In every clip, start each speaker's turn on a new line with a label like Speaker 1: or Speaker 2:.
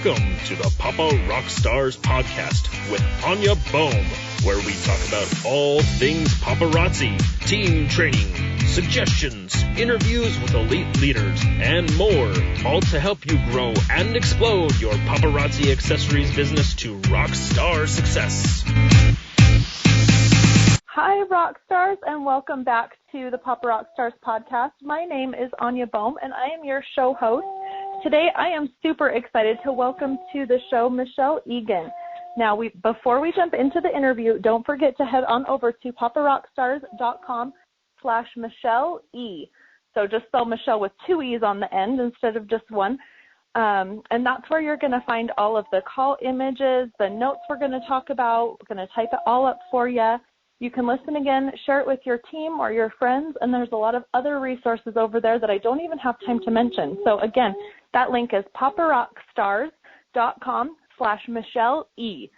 Speaker 1: Welcome to the Papa Rockstars podcast with Anya Bohm, where we talk about all things paparazzi, team training, suggestions, interviews with elite leaders, and more, all to help you grow and explode your paparazzi accessories business to rock star success.
Speaker 2: Hi, rock stars, and welcome back to the Papa Rockstars podcast. My name is Anya Bohm, and I am your show host. Today, I am super excited to welcome to the show Michelle Egan. Now, before we jump into the interview, don't forget to head on over to paparockstars.com/Michelle E. So just spell Michelle with two E's on the end instead of just one. And that's where you're going to find all of the call images, the notes we're going to talk about. We're going to type it all up for you. You can listen again, share it with your team or your friends, and there's a lot of other resources over there that I don't even have time to mention. So again, that link is paparockstars.com/Michelle E.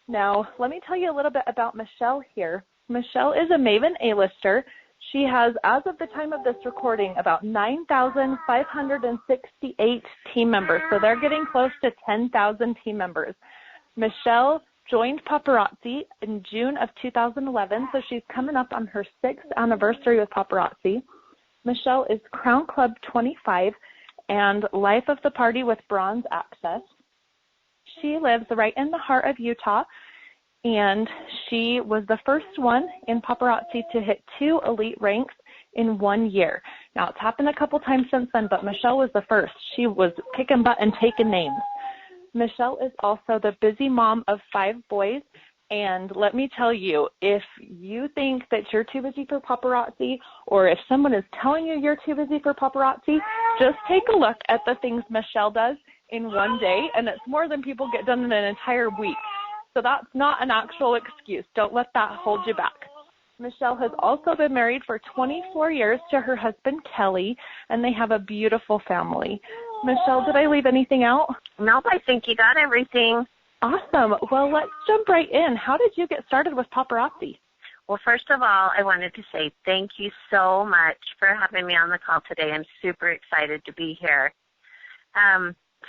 Speaker 2: Now, let me tell you a little bit about Michelle here. Michelle is a Maven A-lister. She has, as of the time of this recording, about 9,568 team members. So they're getting close to 10,000 team members. Michelle joined Paparazzi in June of 2011, so she's coming up on her 6th anniversary with Paparazzi. Michelle is Crown Club 25 and Life of the Party with Bronze Access. She lives right in the heart of Utah, and she was the first one in Paparazzi to hit 2 elite ranks in 1 year. Now, it's happened a couple times since then, but Michelle was the first. She was kicking butt and taking names. Michelle is also the busy mom of 5 boys, and let me tell you, if you think that you're too busy for paparazzi, or if someone is telling you you're too busy for paparazzi, just take a look at the things Michelle does in 1 day, and it's more than people get done in an entire week. So that's not an actual excuse. Don't let that hold you back. Michelle has also been married for 24 years to her husband, Kelly, and they have a beautiful family. Michelle, did I leave anything out?
Speaker 3: Nope, I think you got everything.
Speaker 2: Awesome. Well, let's jump right in. How did you get started with Paparazzi?
Speaker 3: Well, first of all, I wanted to say thank you so much for having me on the call today. I'm super excited to be here.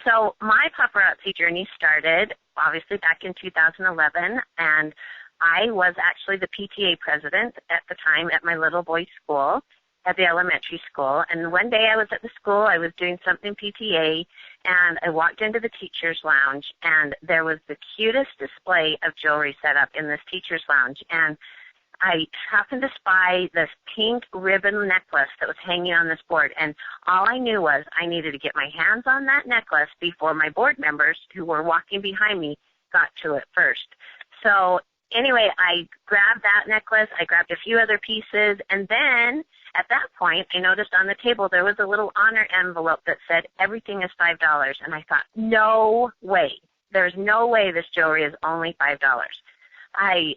Speaker 3: So my paparazzi journey started, obviously, back in 2011, and I was actually the PTA president at the time at my little boy's school, at the elementary school. And one day I was at the school, I was doing something PTA, and I walked into the teacher's lounge, and there was the cutest display of jewelry set up in this teacher's lounge. And I happened to spy this pink ribbon necklace that was hanging on this board, and all I knew was I needed to get my hands on that necklace before my board members who were walking behind me got to it first. So anyway, I grabbed that necklace, I grabbed a few other pieces, and then at that point, I noticed on the table there was a little honor envelope that said, everything is $5. And I thought, no way. There's no way this jewelry is only $5. I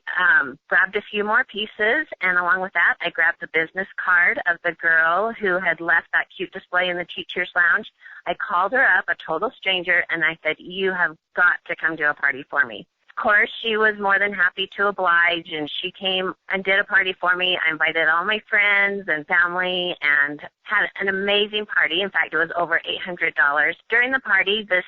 Speaker 3: grabbed a few more pieces, and along with that, I grabbed the business card of the girl who had left that cute display in the teacher's lounge. I called her up, a total stranger, and I said, you have got to come to a party for me. Of course, she was more than happy to oblige, and she came and did a party for me. I invited all my friends and family and had an amazing party. In fact, it was over $800. During the party, this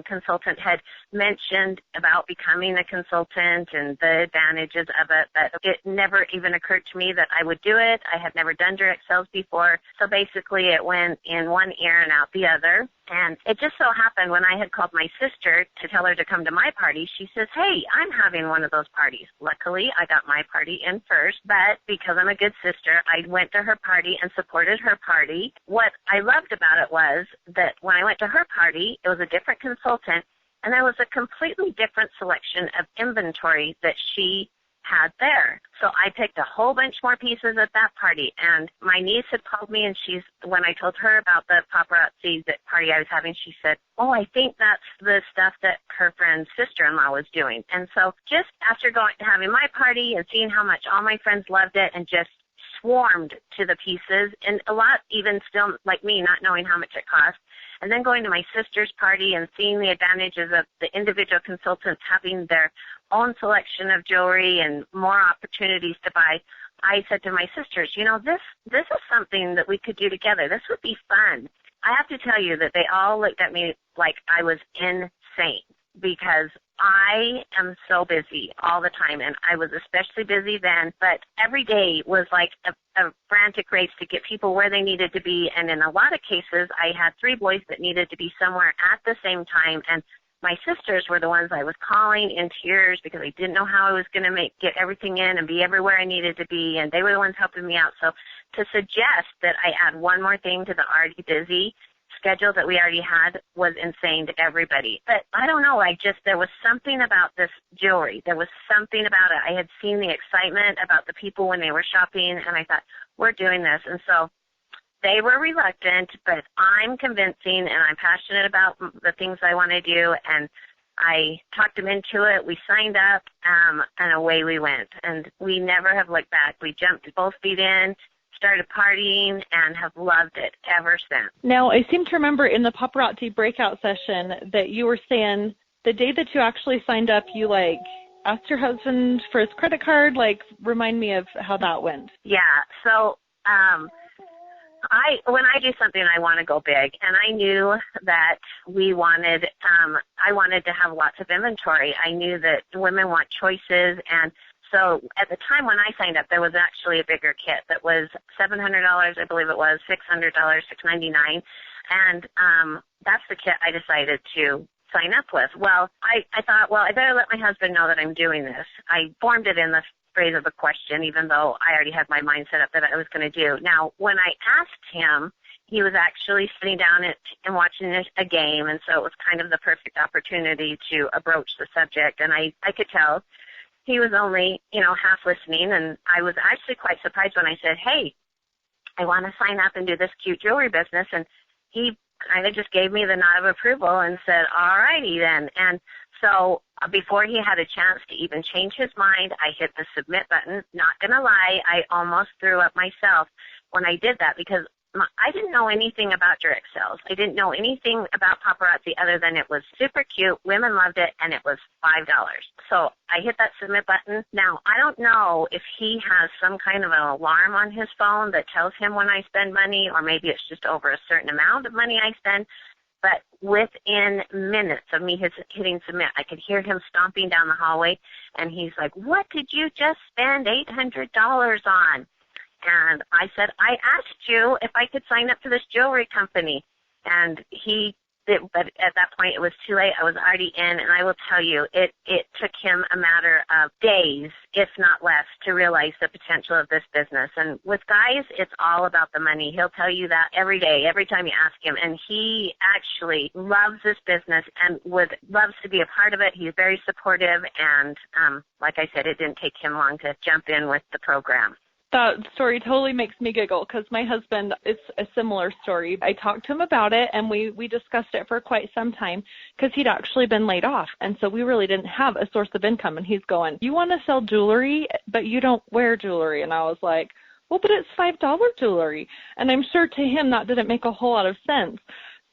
Speaker 3: consultant had mentioned about becoming a consultant and the advantages of it, but it never even occurred to me that I would do it. I had never done direct sales before, so basically it went in one ear and out the other. And it just so happened when I had called my sister to tell her to come to my party, she says, hey, I'm having one of those parties. Luckily, I got my party in first, but because I'm a good sister, I went to her party and supported her party. What I loved about it was that when I went to her party, it was a different consultant, and there was a completely different selection of inventory that she had there. So I picked a whole bunch more pieces at that party, and my niece had called me, and when I told her about the paparazzi party I was having, she said, oh, I think that's the stuff that her friend's sister-in-law was doing. And so just after having my party and seeing how much all my friends loved it and just swarmed to the pieces, and a lot even still like me not knowing how much it cost, and then going to my sister's party and seeing the advantages of the individual consultants having their own selection of jewelry and more opportunities to buy, I said to my sisters, this is something that we could do together. This would be fun. I have to tell you that they all looked at me like I was insane. insane because I am so busy all the time, and I was especially busy then, but every day was like a frantic race to get people where they needed to be, and in a lot of cases, I had 3 boys that needed to be somewhere at the same time, and my sisters were the ones I was calling in tears because I didn't know how I was going to get everything in and be everywhere I needed to be, and they were the ones helping me out. So to suggest that I add one more thing to the already busy schedule that we already had was insane to everybody. But I don't know, there was something about this jewelry. There was something about it. I had seen the excitement about the people when they were shopping, and I thought, we're doing this. And so they were reluctant, but I'm convincing, and I'm passionate about the things I want to do, and I talked them into it. We signed up, and away we went. And we never have looked back. We jumped both feet in, started partying, and have loved it ever since.
Speaker 2: Now, I seem to remember in the paparazzi breakout session that you were saying the day that you actually signed up, you, asked your husband for his credit card. Remind me of how that went.
Speaker 3: Yeah, so when I do something, I want to go big, and I knew that I wanted to have lots of inventory. I knew that women want choices, and so at the time when I signed up, there was actually a bigger kit that was $700, I believe it was, $600, $699, and that's the kit I decided to sign up with. Well, I thought, I better let my husband know that I'm doing this. I formed it in the phrase of a question, even though I already had my mind set up that I was going to do. Now, when I asked him, he was actually sitting down and watching a game, and so it was kind of the perfect opportunity to broach the subject, and I could tell he was only, half listening, and I was actually quite surprised when I said, hey, I want to sign up and do this cute jewelry business, and he kind of just gave me the nod of approval and said, all righty then. And so before he had a chance to even change his mind, I hit the submit button. Not going to lie, I almost threw up myself when I did that because I didn't know anything about direct sales. I didn't know anything about paparazzi other than it was super cute, women loved it, and it was $5. So I hit that submit button. Now, I don't know if he has some kind of an alarm on his phone that tells him when I spend money, or maybe it's just over a certain amount of money I spend, but within minutes of me hitting submit, I could hear him stomping down the hallway, and he's like, what did you just spend $800 on? And I said, I asked you if I could sign up to this jewelry company. And but at that point it was too late. I was already in, and I will tell you, it took him a matter of days, if not less, to realize the potential of this business. And with guys, it's all about the money. He'll tell you that every day, every time you ask him. And he actually loves this business and loves to be a part of it. He's very supportive, and like I said, it didn't take him long to jump in with the program.
Speaker 2: That story totally makes me giggle because my husband, it's a similar story. I talked to him about it, and we discussed it for quite some time because he'd actually been laid off. And so we really didn't have a source of income. And he's going, you want to sell jewelry, but you don't wear jewelry. And I was like, well, but it's $5 jewelry. And I'm sure to him that didn't make a whole lot of sense.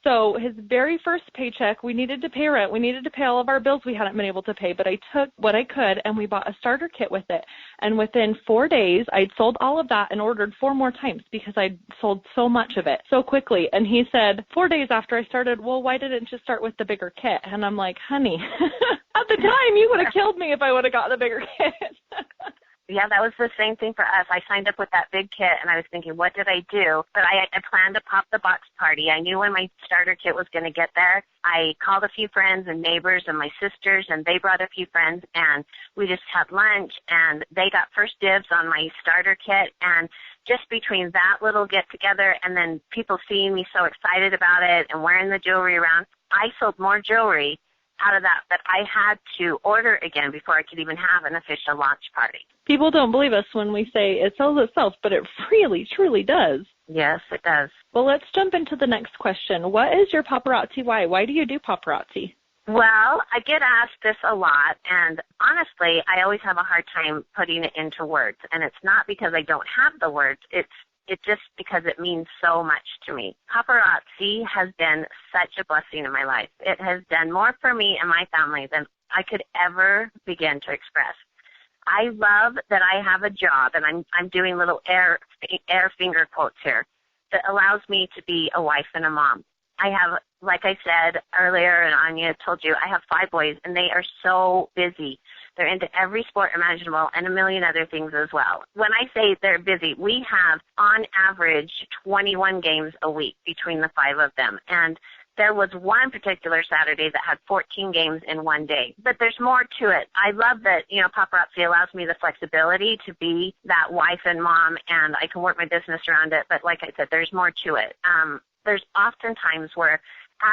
Speaker 2: So his very first paycheck, we needed to pay rent. We needed to pay all of our bills we hadn't been able to pay, but I took what I could, and we bought a starter kit with it. And within 4 days, I'd sold all of that and ordered 4 more times because I'd sold so much of it so quickly. And he said, 4 days after I started, well, why didn't you start with the bigger kit? And I'm like, honey, at the time, you would have killed me if I would have got the bigger kit.
Speaker 3: Yeah, that was the same thing for us. I signed up with that big kit, and I was thinking, what did I do? But I planned to pop the box party. I knew when my starter kit was going to get there. I called a few friends and neighbors and my sisters, and they brought a few friends, and we just had lunch, and they got first dibs on my starter kit. And just between that little get-together and then people seeing me so excited about it and wearing the jewelry around, I sold more jewelry out of that I had to order again before I could even have an official launch party. People
Speaker 2: don't believe us when we say it sells itself, but it really, truly does.
Speaker 3: Yes, it does.
Speaker 2: Well, let's jump into the next question. What is your paparazzi why? Why do you do paparazzi?
Speaker 3: Well, I get asked this a lot, and honestly, I always have a hard time putting it into words. And it's not because I don't have the words. It's just because it means so much to me. Paparazzi has been such a blessing in my life. It has done more for me and my family than I could ever begin to express. I love that I have a job, and I'm doing little air finger quotes here, that allows me to be a wife and a mom. I have like I said earlier, and Anya told you, I have 5 boys, and they are so busy. They're into every sport imaginable and a million other things as well. When I say they're busy, we have, on average, 21 games a week between the 5 of them. And there was one particular Saturday that had 14 games in one day. But there's more to it. I love that, Paparazzi allows me the flexibility to be that wife and mom, and I can work my business around it. But like I said, there's more to it. There's often times where,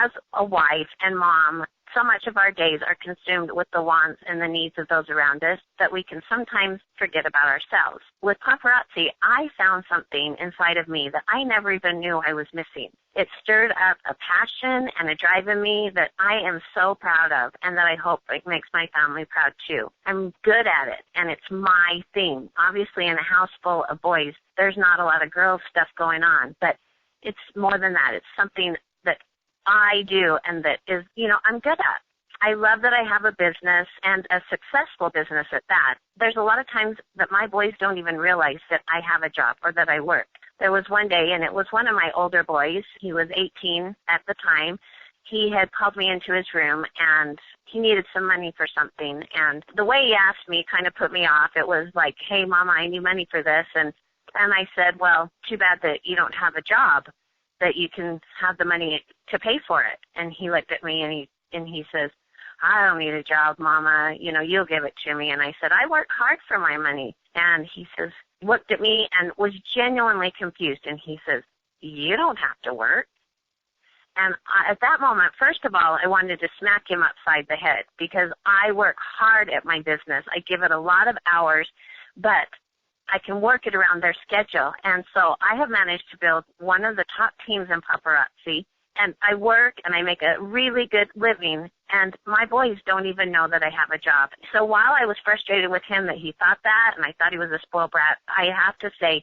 Speaker 3: as a wife and mom, so much of our days are consumed with the wants and the needs of those around us that we can sometimes forget about ourselves. With Paparazzi, I found something inside of me that I never even knew I was missing. It stirred up a passion and a drive in me that I am so proud of, and that I hope it makes my family proud too. I'm good at it, and it's my thing. Obviously, in a house full of boys, there's not a lot of girl stuff going on, but it's more than that. It's something that I do and that is, I'm good at. I love that I have a business, and a successful business at that. There's a lot of times that my boys don't even realize that I have a job or that I work. There was one day, and it was one of my older boys. He was 18 at the time. He had called me into his room, and he needed some money for something. And the way he asked me kind of put me off. It was like, hey, Mama, I need money for this. And I said, well, too bad that you don't have a job, that you can have the money to pay for it. And he looked at me, and he says, I don't need a job, Mama. You'll give it to me. And I said, I work hard for my money. And he says, looked at me and was genuinely confused. And he says, you don't have to work. And at that moment, first of all, I wanted to smack him upside the head, because I work hard at my business. I give it a lot of hours, but I can work it around their schedule. And so I have managed to build one of the top teams in Paparazzi, and I work and I make a really good living, and my boys don't even know that I have a job. So while I was frustrated with him that he thought that, and I thought he was a spoiled brat, I have to say,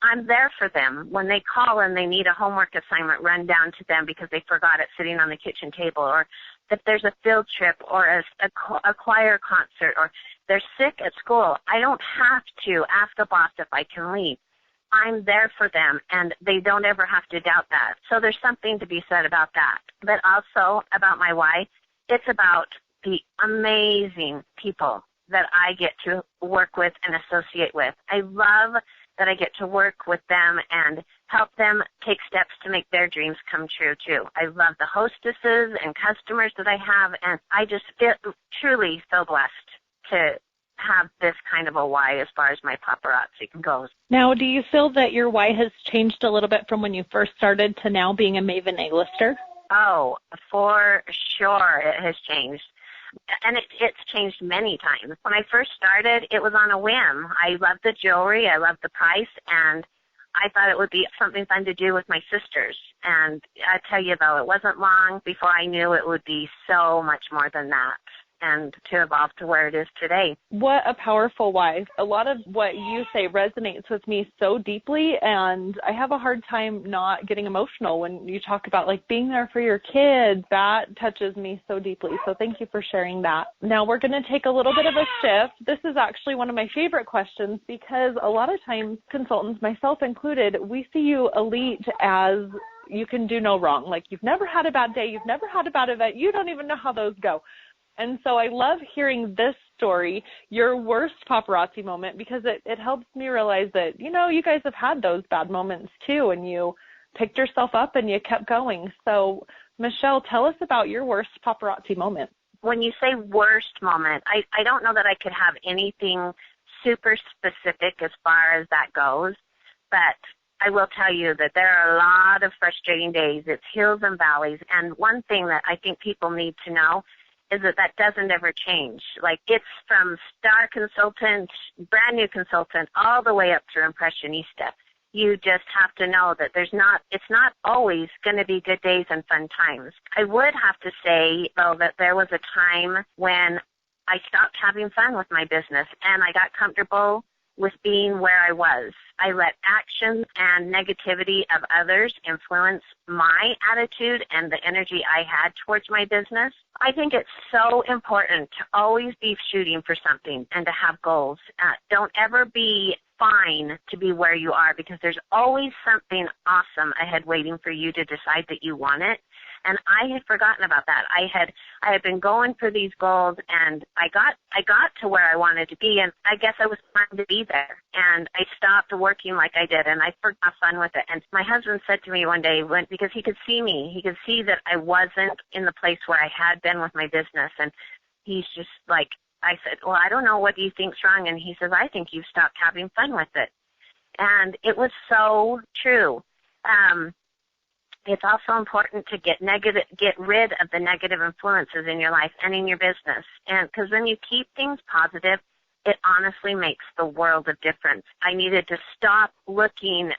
Speaker 3: I'm there for them. When they call and they need a homework assignment run down to them because they forgot it sitting on the kitchen table, or if there's a field trip or a choir concert, or they're sick at school, I don't have to ask a boss if I can leave. I'm there for them, and they don't ever have to doubt that. So there's something to be said about that. But also about my why, it's about the amazing people that I get to work with and associate with. I love that I get to work with them and help them take steps to make their dreams come true, too. I love the hostesses and customers that I have, and I just truly feel blessed to have this kind of a why as far as my paparazzi goes.
Speaker 2: Now, do you feel that your why has changed a little bit from when you first started to now being a Maven A-lister?
Speaker 3: Oh, for sure it has changed. And it's changed many times. When I first started, it was on a whim. I loved the jewelry, I loved the price, and I thought it would be something fun to do with my sisters. And I tell you, though, it wasn't long before I knew it would be so much more than that, and to evolve to where it is today.
Speaker 2: What a powerful wife. A lot of what you say resonates with me so deeply, and I have a hard time not getting emotional when you talk about being there for your kids. That touches me so deeply. So thank you for sharing that. Now we're going to take a little bit of a shift. This is actually one of my favorite questions, because a lot of times consultants, myself included, we see you elite as you can do no wrong. You've never had a bad day. You've never had a bad event. You don't even know how those go. And so I love hearing this story, your worst paparazzi moment, because it helps me realize that, you guys have had those bad moments too, and you picked yourself up and you kept going. So, Michelle, tell us about your worst paparazzi moment.
Speaker 3: When you say worst moment, I don't know that I could have anything super specific as far as that goes, but I will tell you that there are a lot of frustrating days. It's hills and valleys, and one thing that I think people need to know is that doesn't ever change. It's from star consultant, brand new consultant, all the way up to impressionista. You just have to know that it's not always going to be good days and fun times. I would have to say, though, that there was a time when I stopped having fun with my business, and I got comfortable with being where I was. I let actions and negativity of others influence my attitude and the energy I had towards my business. I think it's so important to always be shooting for something and to have goals. Don't ever be fine to be where you are, because there's always something awesome ahead waiting for you to decide that you want it. And I had forgotten about that. I had been going for these goals, and I got to where I wanted to be, and I guess I was trying to be there. And I stopped working like I did, and I forgot fun with it. And my husband said to me one day, because he could see me, he could see that I wasn't in the place where I had been with my business, and he's just like, I said, well, I don't know, what do you think's wrong? And he says, I think you've stopped having fun with it. And it was so true. It's also important to get rid of the negative influences in your life and in your business. And because when you keep things positive, it honestly makes the world of difference. I needed to stop looking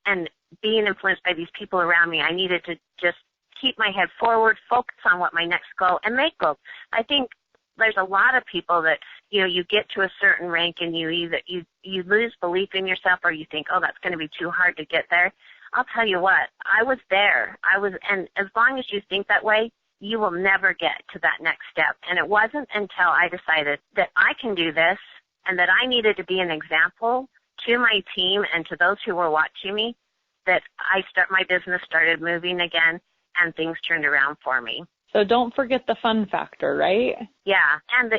Speaker 3: and being influenced by these people around me. I needed to just keep my head forward, focus on what my next goal, and make goals. I think there's a lot of people that, you get to a certain rank and you lose belief in yourself, or you think, oh, that's going to be too hard to get there. I'll tell you what, I was there. And as long as you think that way, you will never get to that next step. And it wasn't until I decided that I can do this and that I needed to be an example to my team and to those who were watching me that my business started moving again and things turned around for me.
Speaker 2: So don't forget the fun factor, right?
Speaker 3: Yeah, and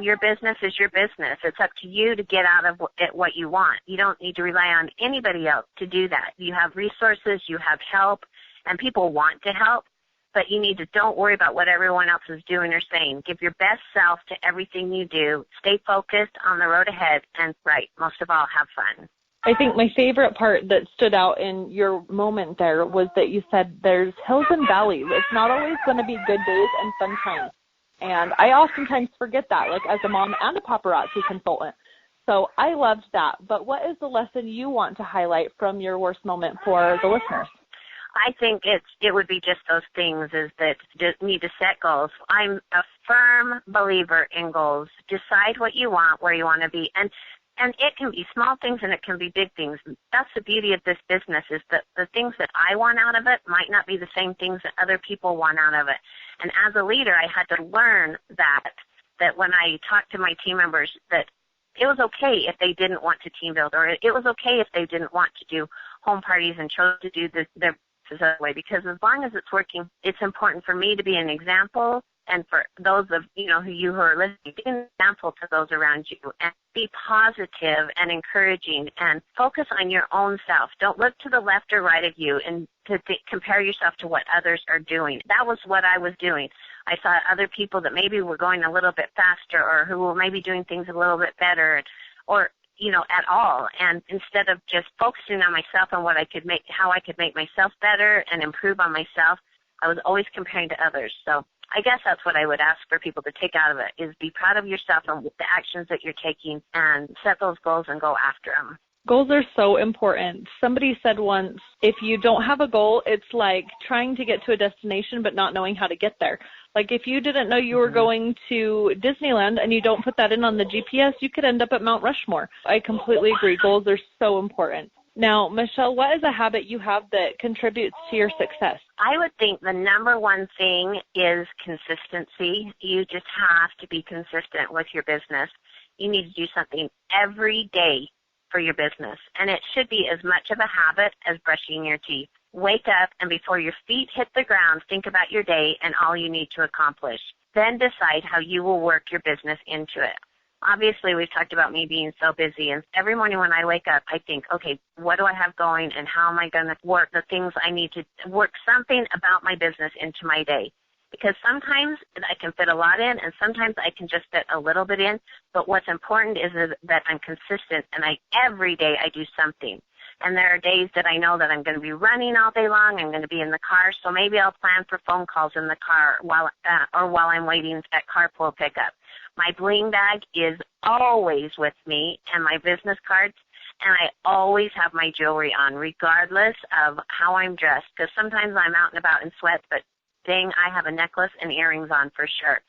Speaker 3: your business is your business. It's up to you to get out of it what you want. You don't need to rely on anybody else to do that. You have resources, you have help, and people want to help, but don't worry about what everyone else is doing or saying. Give your best self to everything you do. Stay focused on the road ahead, and most of all, have fun.
Speaker 2: I think my favorite part that stood out in your moment there was that you said there's hills and valleys. It's not always going to be good days and fun times. And I oftentimes forget that, like as a mom and a paparazzi consultant. So I loved that. But what is the lesson you want to highlight from your worst moment for the listeners?
Speaker 3: I think it would be just those things, is that you need to set goals. I'm a firm believer in goals. Decide what you want, where you want to be. And it can be small things and it can be big things. That's the beauty of this business, is that the things that I want out of it might not be the same things that other people want out of it. And as a leader, I had to learn that when I talked to my team members, that it was okay if they didn't want to team build, or it was okay if they didn't want to do home parties and chose to do their business other way. Because as long as it's working, it's important for me to be an example, and for those of who are listening, be an example to those around you, and be positive and encouraging, and focus on your own self. Don't look to the left or right of you and compare yourself to what others are doing. That was what I was doing. I saw other people that maybe were going a little bit faster, or who were maybe doing things a little bit better, or at all. And instead of just focusing on myself and how I could make myself better and improve on myself, I was always comparing to others. So I guess that's what I would ask for people to take out of it, is be proud of yourself and the actions that you're taking, and set those goals and go after them.
Speaker 2: Goals are so important. Somebody said once, if you don't have a goal, it's like trying to get to a destination but not knowing how to get there. Like if you didn't know you were going to Disneyland and you don't put that in on the GPS, you could end up at Mount Rushmore. I completely agree. Goals are so important. Now, Michelle, what is a habit you have that contributes to your success?
Speaker 3: I would think the number one thing is consistency. You just have to be consistent with your business. You need to do something every day for your business, and it should be as much of a habit as brushing your teeth. Wake up, and before your feet hit the ground, think about your day and all you need to accomplish. Then decide how you will work your business into it. Obviously, we've talked about me being so busy, and every morning when I wake up, I think, okay, what do I have going, and how am I going to work the things I need to work something about my business into my day? Because sometimes I can fit a lot in, and sometimes I can just fit a little bit in, but what's important is that I'm consistent, and every day I do something. And there are days that I know that I'm going to be running all day long. I'm going to be in the car, so maybe I'll plan for phone calls in the car while I'm waiting at carpool pickup. My bling bag is always with me, and my business cards, and I always have my jewelry on, regardless of how I'm dressed, because sometimes I'm out and about in sweats, but dang, I have a necklace and earrings on for sure.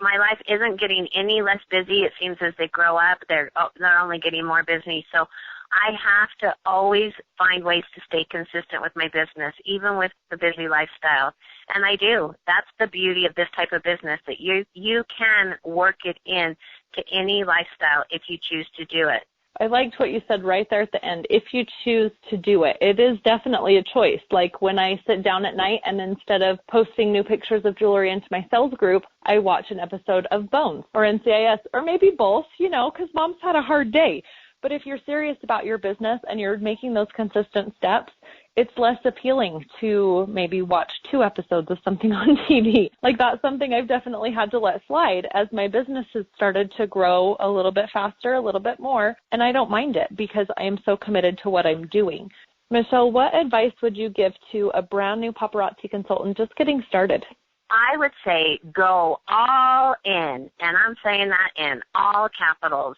Speaker 3: My life isn't getting any less busy. It seems as they grow up, they're only getting more busy. So I have to always find ways to stay consistent with my business, even with the busy lifestyle. And I do. That's the beauty of this type of business, that you can work it in to any lifestyle if you choose to do it.
Speaker 2: I liked what you said right there at the end. If you choose to do it, it is definitely a choice. Like when I sit down at night and instead of posting new pictures of jewelry into my sales group, I watch an episode of Bones or NCIS or maybe both, because Mom's had a hard day. But if you're serious about your business and you're making those consistent steps, it's less appealing to maybe watch 2 episodes of something on TV. Like that's something I've definitely had to let slide as my business has started to grow a little bit faster, a little bit more, and I don't mind it because I am so committed to what I'm doing. Michelle, what advice would you give to a brand new paparazzi consultant just getting started?
Speaker 3: I would say go all in, and I'm saying that in all capitals.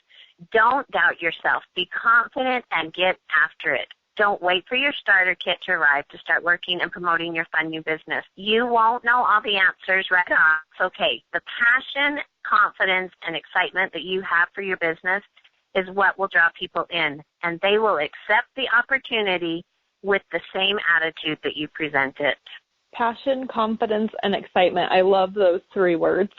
Speaker 3: Don't doubt yourself. Be confident and get after it. Don't wait for your starter kit to arrive to start working and promoting your fun new business. You won't know all the answers right off. It's okay. The passion, confidence, and excitement that you have for your business is what will draw people in, and they will accept the opportunity with the same attitude that you present it.
Speaker 2: Passion, confidence, and excitement. I love those 3 words.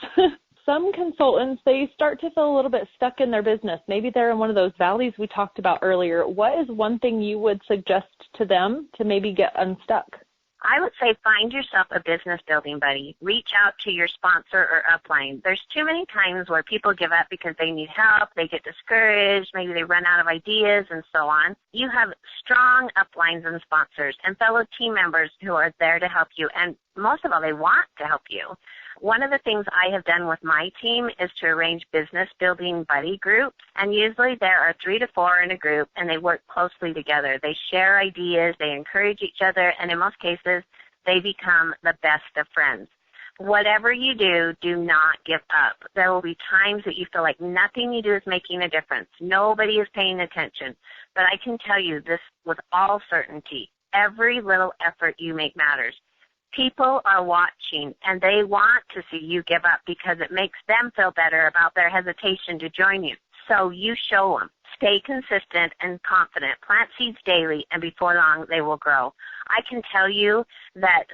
Speaker 2: Some consultants, they start to feel a little bit stuck in their business. Maybe they're in one of those valleys we talked about earlier. What is one thing you would suggest to them to maybe get unstuck?
Speaker 3: I would say find yourself a business building buddy. Reach out to your sponsor or upline. There's too many times where people give up because they need help, they get discouraged, maybe they run out of ideas and so on. You have strong uplines and sponsors and fellow team members who are there to help you, and most of all, they want to help you. One of the things I have done with my team is to arrange business building buddy groups, and usually there are 3 to 4 in a group, and they work closely together. They share ideas, they encourage each other, and in most cases, they become the best of friends. Whatever you do, do not give up. There will be times that you feel like nothing you do is making a difference. Nobody is paying attention. But I can tell you this with all certainty. Every little effort you make matters. People are watching, and they want to see you give up because it makes them feel better about their hesitation to join you. So you show them. Stay consistent and confident. Plant seeds daily, and before long, they will grow. I can tell you that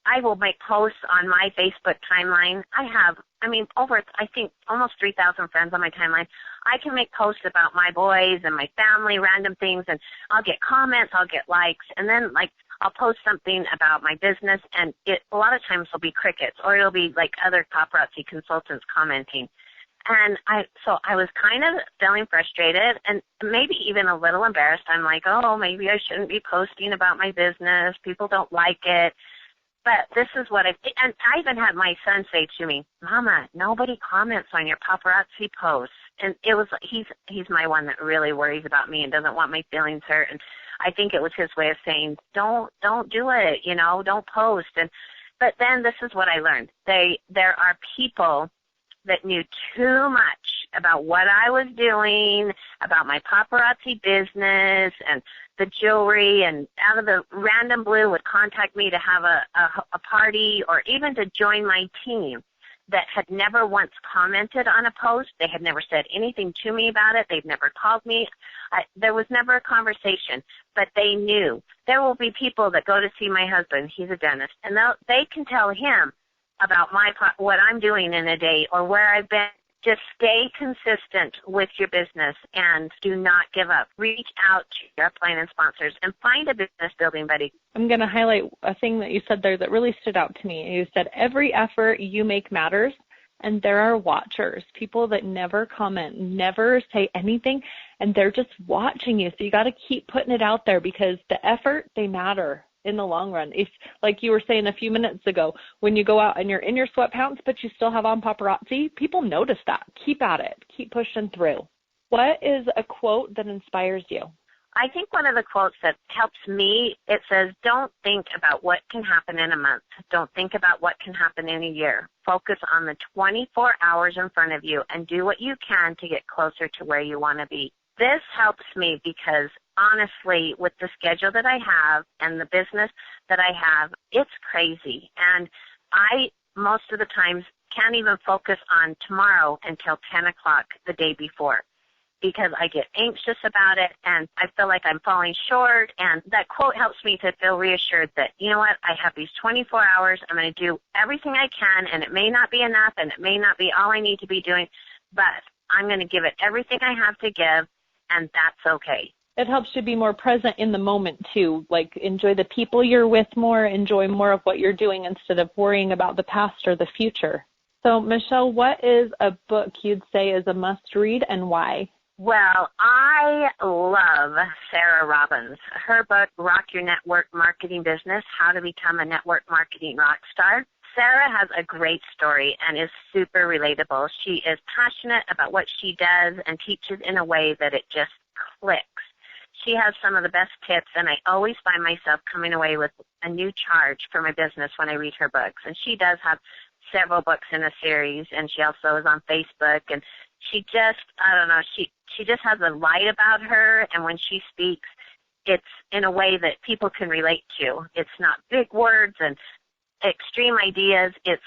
Speaker 3: I will make posts on my Facebook timeline. I have, almost 3,000 friends on my timeline. I can make posts about my boys and my family, random things, and I'll get comments, I'll get likes, and then, I'll post something about my business, and a lot of times it'll be crickets, or it'll be other paparazzi consultants commenting. And I was kind of feeling frustrated and maybe even a little embarrassed. I'm like, oh, maybe I shouldn't be posting about my business. People don't like it. But this is what and I even had my son say to me, Mama, nobody comments on your paparazzi posts. And it was, he's my one that really worries about me and doesn't want my feelings hurt. And I think it was his way of saying, don't do it, don't post. But then this is what I learned. There are people that knew too much about what I was doing, about my paparazzi business and the jewelry, and out of the random blue would contact me to have a party or even to join my team, that had never once commented on a post. They had never said anything to me about it. They've never called me. There was never a conversation, but they knew. There will be people that go to see my husband. He's a dentist, and they can tell him about what I'm doing in a day or where I've been. Just stay consistent with your business and do not give up. Reach out to your upline and sponsors and find a business building buddy.
Speaker 2: I'm going to highlight a thing that you said there that really stood out to me. You said every effort you make matters, and there are watchers, people that never comment, never say anything, and they're just watching you. So you got to keep putting it out there because the effort, they matter in the long run. If, like you were saying a few minutes ago, when you go out and you're in your sweatpants but you still have on paparazzi, people notice that. Keep at it. Keep pushing through. What is a quote that inspires you?
Speaker 3: I think one of the quotes that helps me, it says, don't think about what can happen in a month. Don't think about what can happen in a year. Focus on the 24 hours in front of you and do what you can to get closer to where you want to be. This helps me because, honestly, with the schedule that I have and the business that I have, it's crazy. And I, most of the times, can't even focus on tomorrow until 10 o'clock the day before because I get anxious about it and I feel like I'm falling short. And that quote helps me to feel reassured that, you know what, I have these 24 hours. I'm going to do everything I can, and it may not be enough and it may not be all I need to be doing, but I'm going to give it everything I have to give. and that's okay.
Speaker 2: It helps you be more present in the moment, too, like enjoy the people you're with more, enjoy more of what you're doing instead of worrying about the past or the future. So, Michelle, what is a book you'd say is a must-read and why?
Speaker 3: Well, I love Sarah Robbins. Her book, Rock Your Network Marketing Business, How to Become a Network Marketing Rock Star. Sarah has a great story and is super relatable. She is passionate about what she does and teaches in a way that it just clicks. She has some of the best tips, and I always find myself coming away with a new charge for my business when I read her books. And she does have several books in a series, and she also is on Facebook. And she just, I don't know, she just has a light about her, and when she speaks, it's in a way that people can relate to. It's not big words and extreme ideas. It's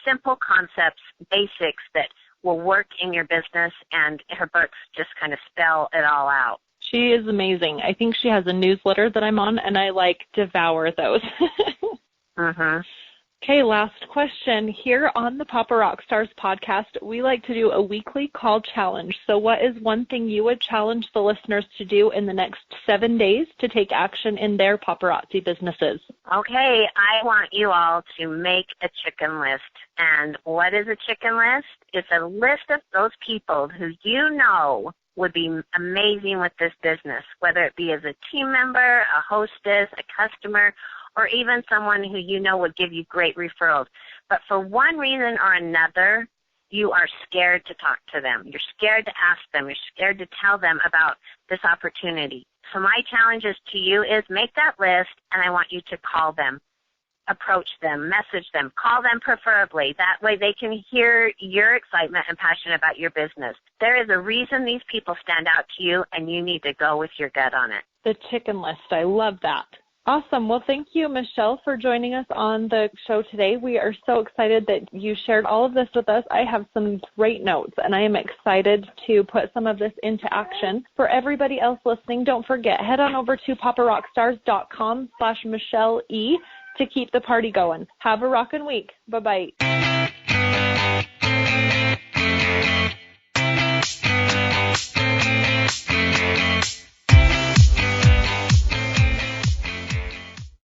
Speaker 3: simple concepts, basics that will work in your business, and her books just kind of spell it all out.
Speaker 2: She is amazing. I think she has a newsletter that I'm on, and I, devour those.
Speaker 3: Mm-hmm.
Speaker 2: Okay, last question. Here on the Papa Rockstars podcast, we like to do a weekly call challenge. So what is one thing you would challenge the listeners to do in the next 7 days to take action in their paparazzi businesses?
Speaker 3: Okay, I want you all to make a chicken list. And what is a chicken list? It's a list of those people who you know would be amazing with this business, whether it be as a team member, a hostess, a customer, or even someone who you know would give you great referrals. But for one reason or another, you are scared to talk to them. You're scared to ask them. You're scared to tell them about this opportunity. So my challenge is to you is make that list, and I want you to call them, approach them, message them, call them preferably. That way they can hear your excitement and passion about your business. There is a reason these people stand out to you, and you need to go with your gut on it.
Speaker 2: The chicken list. I love that. Awesome. Well, thank you, Michelle, for joining us on the show today. We are so excited that you shared all of this with us. I have some great notes, and I am excited to put some of this into action. For everybody else listening, don't forget, head on over to paparockstars.com/Michelle E. to keep the party going. Have a rockin' week. Bye-bye.